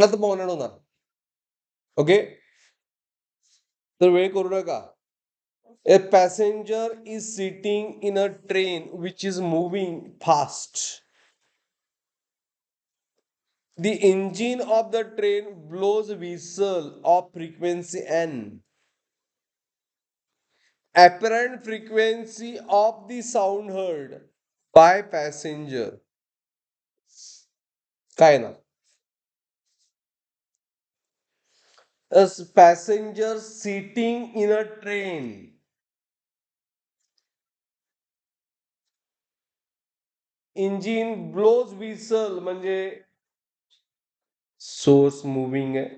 तर पाहुण्यात होणार. ओके, तर वेळ करू नका. A passenger is sitting in a train which is moving fast. The engine of the train blows whistle of frequency n. Apparent frequency of the sound heard by passenger. काय ना? A passenger sitting in a train. Engine blows whistle म्हणजे source moving आहे.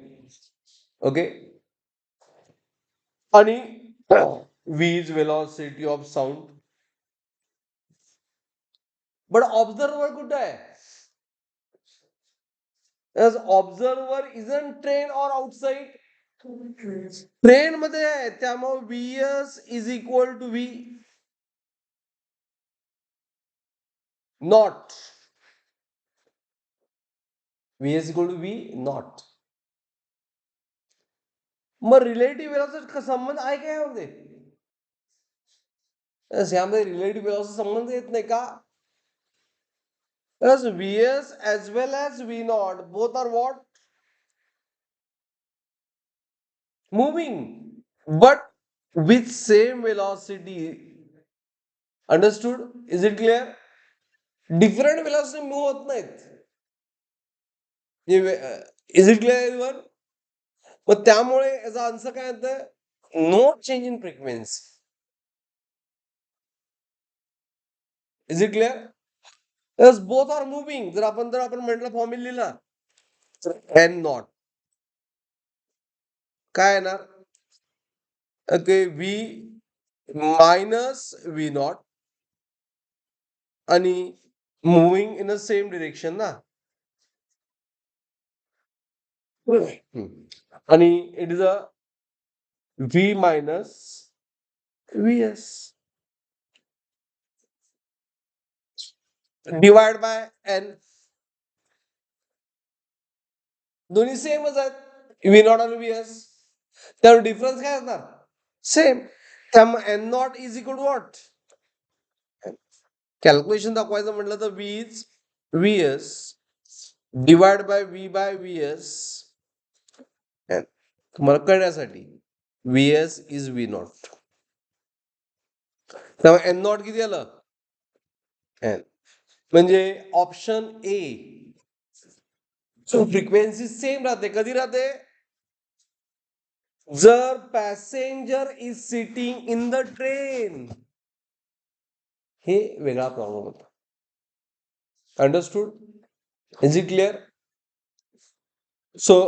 Okay, आणि वीज velocity of sound. But observer कुठे आहे? Observer is in train or outside? Train मध्ये आहे, त्यामुळे VS is equal to v naught. VS equal to v naught. मग रिलेटिव्ह वेलॉसिटी संबंध आहे काय यामध्ये? यामध्ये रिलेटिव्ह वेलॉसिटी संबंध येत नाही का? VS as well as V naught both are what? Moving, but with same velocity. Understood? Is it clear? Different velocity move होत नाहीत. Is it clear everyone? मग त्यामुळे याचा आन्सर काय येतं? No change in frequency. Is it clear? Yes, both are moving. जर आपण म्हटलं फॉर्म्युला लिहिला एन नॉट काय येणार? Okay, V minus V nought आणि moving in the same direction ना. आणि it is a V minus V S divide by N. दोन्ही सेमच आहेत, व्ही नॉट आणि व्ही एस. त्यावर डिफरन्स काय असणार? सेम. त्यामुळे N nought is equal to what? Calculation दाखवायचं म्हटलं तर V S divide by V S. तुम्हाला कळण्यासाठी V S is V not. त्यामुळे एन नॉट किती आलं? एन. म्हणजे ऑप्शन ए फ्रिक्वेन्सी सेम राहते. कधी राहते? जर passenger is sitting in the train. हे वेगळा प्रॉब्लेम होता. Understood? Is it clear? So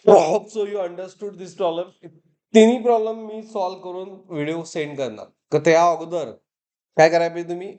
hope so you understood this problem. तिन्ही प्रॉब्लेम मी सॉल्व्ह करून व्हिडिओ सेंड करणार. तर त्या अगोदर काय करायला पाहिजे तुम्ही?